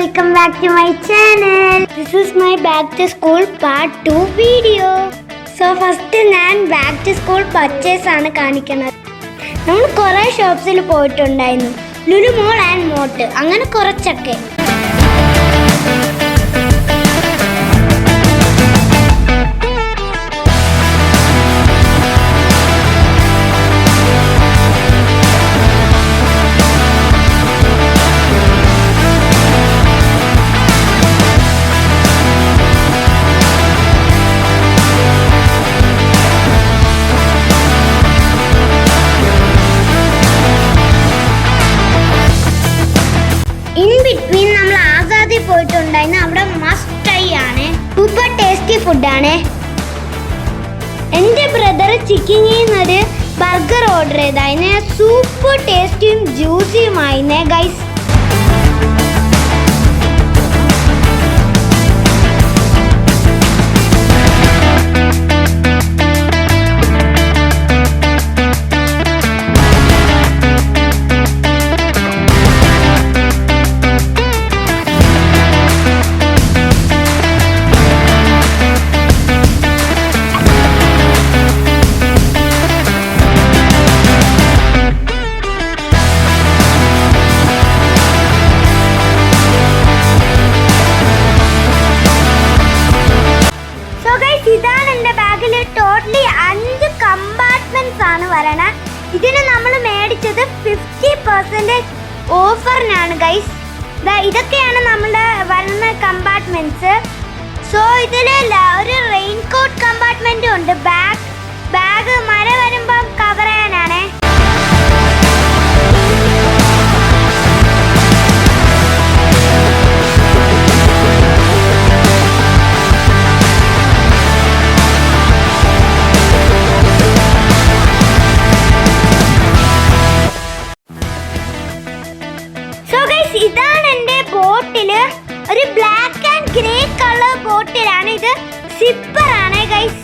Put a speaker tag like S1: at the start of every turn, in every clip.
S1: welcome back to my channel. This is my back to school part 2 video. So first ഞാൻ back to school purchase ആണ് കാണിക്കുന്നത്. നമ്മൾ കുറേ ഷോപ്സിൽ പോയിട്ടുണ്ടായിരുന്നു. ലുലു മോൾ and മോട്ട് അങ്ങനെ കുറച്ചൊക്കെ. പോയിട്ടുണ്ടായിരുന്നു. അവിടെ മസ്റ്റ് ട്രൈ ആണ്, സൂപ്പർ ടേസ്റ്റി ഫുഡാണ്. എൻ്റെ ബ്രദർ ചിക്കനിൽ നിന്നൊരു ബർഗർ ഓർഡർ ചെയ്തായിരുന്നു. സൂപ്പർ ടേസ്റ്റിയും ജ്യൂസിയുമായിരുന്നേ ഗൈസ്. ഇതാണ് എൻ്റെ ബാഗിൽ ടോട്ടലി 5 കമ്പാർട്ട്മെന്റ്സ് ആണ് വരണേ. ഇതിന് നമ്മൾ മേടിച്ചത് 50% ഓഫറിനാണ് ഗൈസ്. ഇതൊക്കെയാണ് നമ്മുടെ വരുന്ന കമ്പാർട്ട്മെന്റ്സ്. സോ ഇതിൽ ഒരു റെയിൻ കോട്ട് കമ്പാർട്ട്മെന്റും ഉണ്ട്. ബാഗ് മഴ വരുമ്പോൾ കവർ ചെയ്യാനാണ്. ഇതാണ് എൻ്റെ ബോട്ടില്. ഒരു ബ്ലാക്ക് ആൻഡ് ഗ്രേ കളർ ബോട്ടിലാണ്. ഇത് സിപ്പർ ആണ് ഗൈസ്.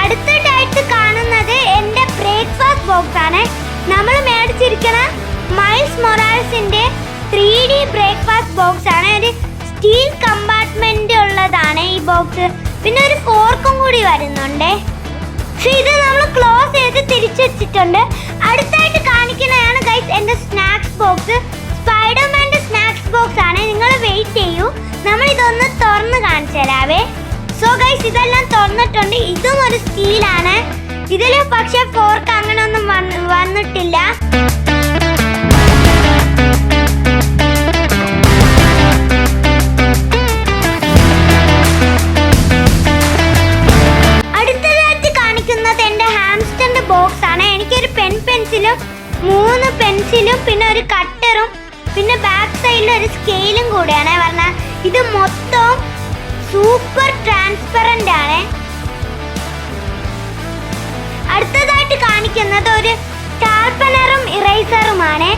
S1: അടുത്തതായിട്ട് കാണുന്നത് എൻ്റെ ബ്രേക്ക്ഫാസ്റ്റ് ബോക്സ് ആണ്. നമ്മൾ മേടിച്ചിരിക്കുന്ന മൈൽസ് മൊറാൽസിന്റെ 3D ബ്രേക്ക്ഫാസ്റ്റ് ബോക്സ് ആണ്. ഒരു സ്റ്റീൽ കമ്പാർട്ട്മെന്റ് ഉള്ളതാണ് ഈ ബോക്സ്. പിന്നെ ഒരു ഫോർക്കും കൂടി വരുന്നുണ്ട്. ഇത് നമ്മൾ ക്ലോസ് ചെയ്ത് തിരിച്ചു വെച്ചിട്ടുണ്ട്. അടുത്തായിട്ട് കാണിക്കുന്നതാണ് ഗൈസ് എൻ്റെ സ്നാക്സ് ബോക്സ്. സ്പൈഡർമാൻ്റെ സ്നാക്സ് ബോക്സ് ആണ്. നിങ്ങൾ വെയിറ്റ് ചെയ്യൂ, നമ്മൾ ഇതൊന്ന് തുറന്ന് കാണിച്ചു തരാവേ. സോ ഗൈസ് ഇതെല്ലാം തുറന്നിട്ടുണ്ട്. ഇതും ഒരു സ്റ്റീലാണ്. ഇതിൽ പക്ഷെ ഫോർക്ക് അങ്ങനെ ഒന്നും വന്നിട്ടില്ല. അടുത്തതായിട്ട് കാണിക്കുന്നത് എൻ്റെ ഹാംസ്റ്ററിന്റെ ബോക്സ് ആണ്. എനിക്കൊരു പെൻസിലും 3 പെൻസിലും പിന്നെ ഒരു കട്ടറും പിന്നെ ബാക്ക് സൈഡിൽ ഒരു സ്കെയിലും കൂടെയാണ് പറഞ്ഞത്. ഇത് മൊത്തം സൂപ്പർ ട്രാൻസ്പെറന്റ് ആണ്. അടുത്തതായിട്ട് കാണിക്കുന്നത് ഒരു ഷാർപ്പനറും ഇറേസറുമാണ്.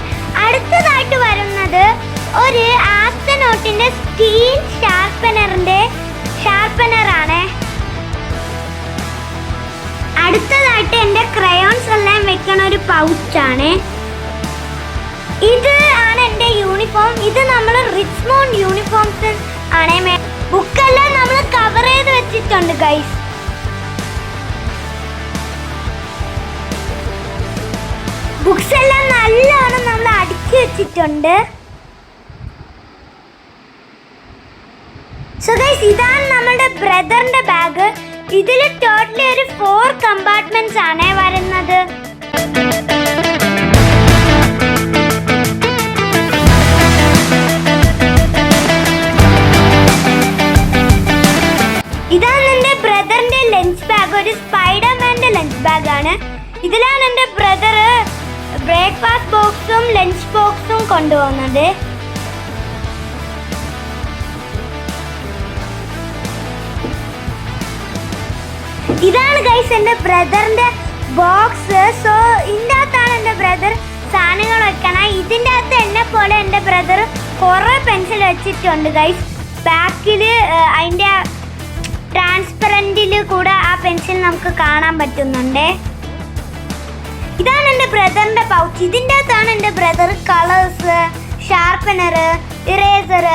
S1: അടുത്തതായിട്ട് വരുന്നത് ഒരു ആസ്ട്രോനോട്ടിന്റെ സ്റ്റീൽ ഷാർപ്പനറാണ്. അടുത്തതായിട്ട് എൻ്റെ ക്രയോൺസ് എല്ലാം വെക്കണ ഒരു പൗച്ചാണ്. ഇത് ആണ് എൻ്റെ യൂണിഫോം. ഇത് നമ്മൾ റിച്ച്മോണ്ട് യൂണിഫോംസ് ആണ്. ബുക്കെല്ലാം നമ്മൾ കവർ ചെയ്ത് വെച്ചിട്ടുണ്ട് ഗൈസ്. ബുക്സ് എല്ലാം നല്ലോണം നമ്മൾ അടുക്കി വെച്ചിട്ടുണ്ട്. സോ ഗൈസ് ഇതാണ് നമ്മുടെ ബ്രദറിന്റെ ബാഗ്. ഇതിൽ ടോട്ടലി ഒരു 4 കമ്പാർട്ട്മെന്റ്സ് ആണ് വരുന്നത്. ഇതാണ് എൻ്റെ ബ്രദറിന്റെ ലഞ്ച് ബാഗ്. ഒരു സ്പൈഡർമാന്റെ ലഞ്ച് ബാഗ് ആണ്. ഇതിലാണ് എൻ്റെ ബ്രദർ ബ്രേക്ക്ഫാസ്റ്റ് ബോക്സും ലഞ്ച് ബോക്സും കൊണ്ടുപോകുന്നത്. ഇതാണ് ഗൈസ് എൻ്റെ ബ്രദറിൻ്റെ ബോക്സ്. സോ ഇതിൻ്റെ അകത്താണ് എൻ്റെ ബ്രദർ സാധനങ്ങൾ വെക്കണം. ഇതിൻ്റെ അകത്ത് എന്നെ പോലെ എൻ്റെ ബ്രദർ കുറേ പെൻസിൽ വെച്ചിട്ടുണ്ട് ഗൈസ്. ബാക്കിൽ അതിൻ്റെ ട്രാൻസ്പെറൻറ്റിൽ കൂടെ ആ പെൻസിൽ നമുക്ക് കാണാൻ പറ്റുന്നുണ്ട്. ഇതാണ് എൻ്റെ ബ്രദറിൻ്റെ പൗച്ച്. ഇതിൻ്റെ അകത്താണ് എൻ്റെ ബ്രദർ കളേഴ്സ്, ഷാർപ്പനർ, ഇറേസർ,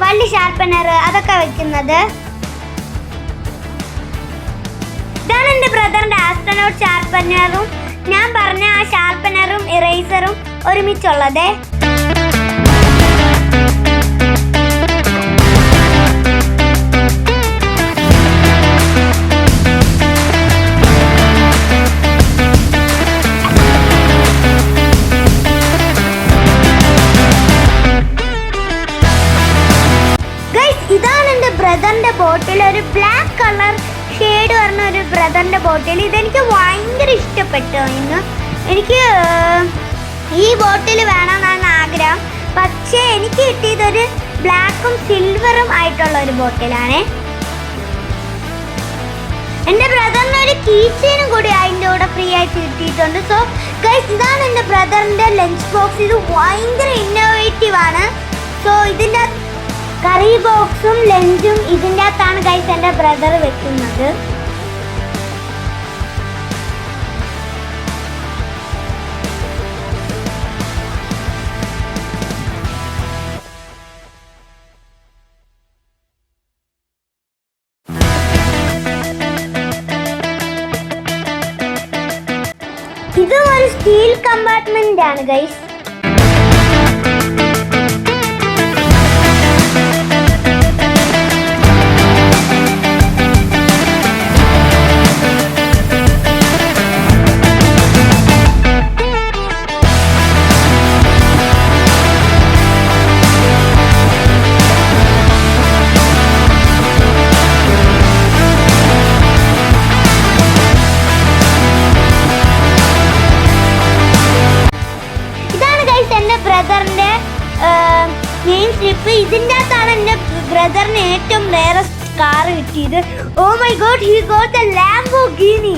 S1: വലിയ ഷാർപ്പനർ അതൊക്കെ വെക്കുന്നത്. ഇതാണ് എൻ്റെ ബ്രദറിൻ്റെ ആസ്ട്രോനോട്ട് ഷാർപ്പനറും ഞാൻ പറഞ്ഞ ആ ഷാർപ്പനറും ഇറേസറും ഒരുമിച്ചുള്ളത്. ഇതാണ് എൻ്റെ ബ്രദറിൻ്റെ ബോട്ടിൽ. ഒരു ബ്ലാക്ക് കളർ ഷെയ്ഡ് പറഞ്ഞ ഒരു ബ്രദറിൻ്റെ ബോട്ടിൽ. ഇതെനിക്ക് ഭയങ്കര ഇഷ്ടപ്പെട്ടു. ഇന്ന് എനിക്ക് ഈ ബോട്ടിൽ വേണമെന്നാണ് ആഗ്രഹം. പക്ഷേ എനിക്ക് കിട്ടിയതൊരു ബ്ലാക്കും സിൽവറും ആയിട്ടുള്ള ഒരു ബോട്ടിലാണ്. എൻ്റെ ബ്രദറിന് ഒരു കീ ചെയിനും കൂടി അതിൻ്റെ കൂടെ ഫ്രീ ആയിട്ട് കിട്ടിയിട്ടുണ്ട്. സോ ഗൈസ് ഇതാണ് എൻ്റെ ബ്രദറിൻ്റെ ലഞ്ച് ബോക്സ്. ഇത് ഭയങ്കര ഇന്നോവേറ്റീവ് ആണ്. സോ ഇതിൻ്റെ കറി ബോക്സും ലഞ്ചും ഇതിൻ്റെ അകത്താണ് ഗൈസ് എൻ്റെ ബ്രദർ വെക്കുന്നത്. ഇതും ഒരു സ്റ്റീൽ കമ്പാർട്ട്മെന്റ് ആണ് ഗൈസ്. ബ്രദറിന്റെ നെയിം സ്ലിപ്പ്. ഇതിൻ്റെ അകത്താണ് എൻ്റെ ബ്രദറിന് ഏറ്റവും റേറസ്റ്റ് കാർ കിട്ടിയത്. Oh my god, he got the Lamborghini.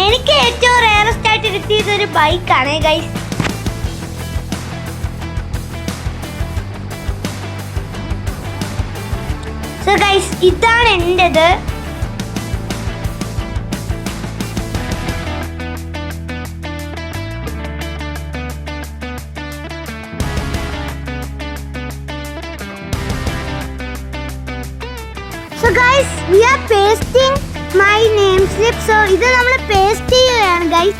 S1: എനിക്ക് ഏറ്റവും റേറസ്റ്റ് ആയിട്ട് കിട്ടിയത് ഒരു ബൈക്കാണ് ഗൈസ്. സോ ഗൈസ് ഇതാണ് എൻ്റെത്. So guys, we are pasting my name slip. So ഇത് നമ്മൾ പേസ്റ്റ് ചെയ്യുകയാണ് guys.